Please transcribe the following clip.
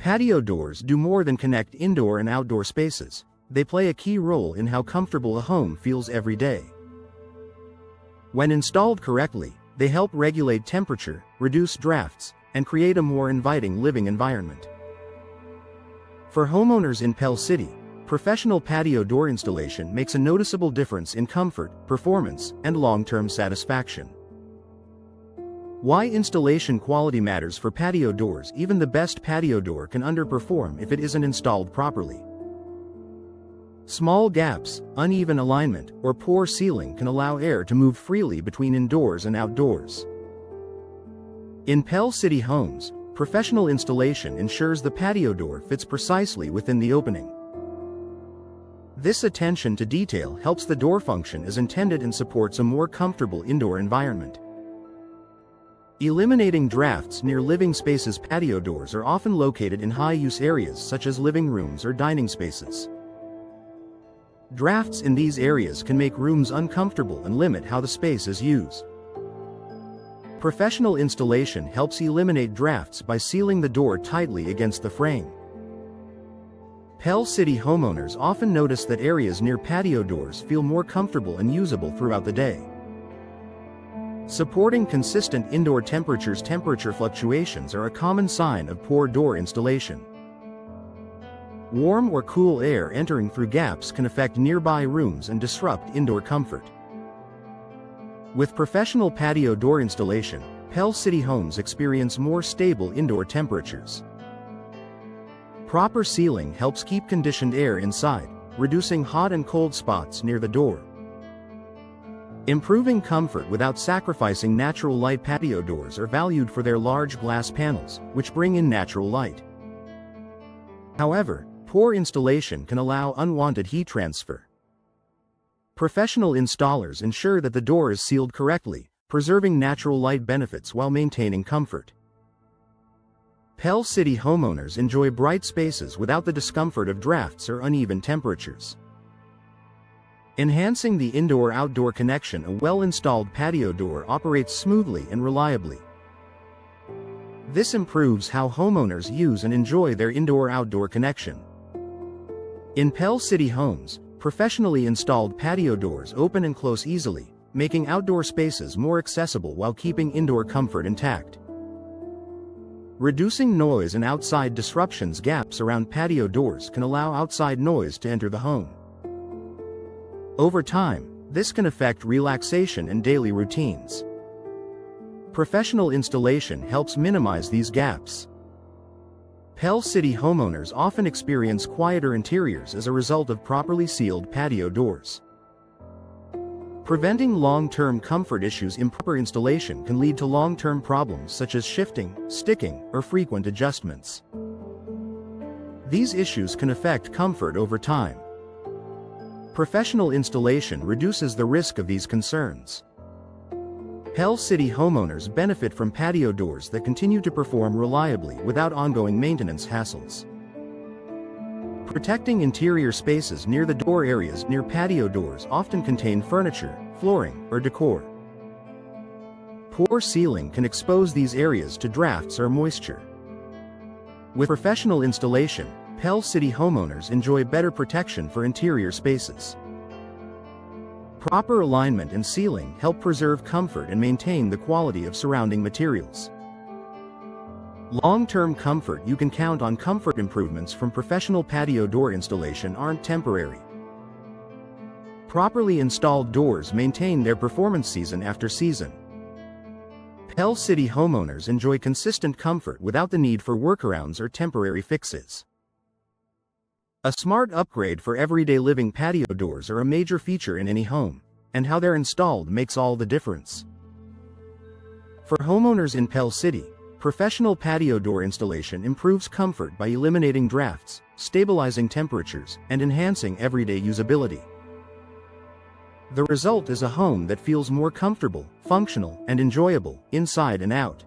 Patio doors do more than connect indoor and outdoor spaces. They play a key role in how comfortable a home feels every day. When installed correctly, they help regulate temperature, reduce drafts, and create a more inviting living environment. For homeowners in Pell City, professional patio door installation makes a noticeable difference in comfort, performance, and long-term satisfaction. Why installation quality matters for patio doors. Even the best patio door can underperform if it isn't installed properly. Small gaps, uneven alignment, or poor sealing can allow air to move freely between indoors and outdoors. In Pell City homes, professional installation ensures the patio door fits precisely within the opening. This attention to detail helps the door function as intended and supports a more comfortable indoor environment. Eliminating drafts near living spaces. Patio doors are often located in high-use areas such as living rooms or dining spaces. Drafts in these areas can make rooms uncomfortable and limit how the space is used. Professional installation helps eliminate drafts by sealing the door tightly against the frame. Pell City homeowners often notice that areas near patio doors feel more comfortable and usable throughout the day. Supporting consistent indoor temperatures. Temperature fluctuations are a common sign of poor door installation. Warm or cool air entering through gaps can affect nearby rooms and disrupt indoor comfort. With professional patio door installation, Pell City homes experience more stable indoor temperatures. Proper sealing helps keep conditioned air inside, reducing hot and cold spots near the door. Improving comfort without sacrificing natural light. Patio doors are valued for their large glass panels, which bring in natural light. However, poor installation can allow unwanted heat transfer. Professional installers ensure that the door is sealed correctly, preserving natural light benefits while maintaining comfort. Pell City homeowners enjoy bright spaces without the discomfort of drafts or uneven temperatures. Enhancing the indoor-outdoor connection. A well-installed patio door operates smoothly and reliably. This improves how homeowners use and enjoy their indoor-outdoor connection. In Pell City homes, professionally installed patio doors open and close easily, making outdoor spaces more accessible while keeping indoor comfort intact. Reducing noise and outside disruptions. Gaps around patio doors can allow outside noise to enter the home. Over time, this can affect relaxation and daily routines. Professional installation helps minimize these gaps. Pell City homeowners often experience quieter interiors as a result of properly sealed patio doors. Preventing long-term comfort issues. Improper installation can lead to long-term problems such as shifting, sticking, or frequent adjustments. These issues can affect comfort over time. Professional installation reduces the risk of these concerns. Pell City homeowners benefit from patio doors that continue to perform reliably without ongoing maintenance hassles. Protecting interior spaces. Near the door. Areas near patio doors often contain furniture, flooring, or decor. Poor sealing can expose these areas to drafts or moisture. With professional installation, Pell City homeowners enjoy better protection for interior spaces. Proper alignment and sealing help preserve comfort and maintain the quality of surrounding materials. Long-term comfort. You can count on. Comfort improvements from professional patio door installation aren't temporary. Properly installed doors maintain their performance season after season. Pell City homeowners enjoy consistent comfort without the need for workarounds or temporary fixes. A smart upgrade for everyday living. Patio doors are a major feature in any home, and how they're installed makes all the difference. For homeowners in Pell City, professional patio door installation improves comfort by eliminating drafts, stabilizing temperatures, and enhancing everyday usability. The result is a home that feels more comfortable, functional, and enjoyable, inside and out.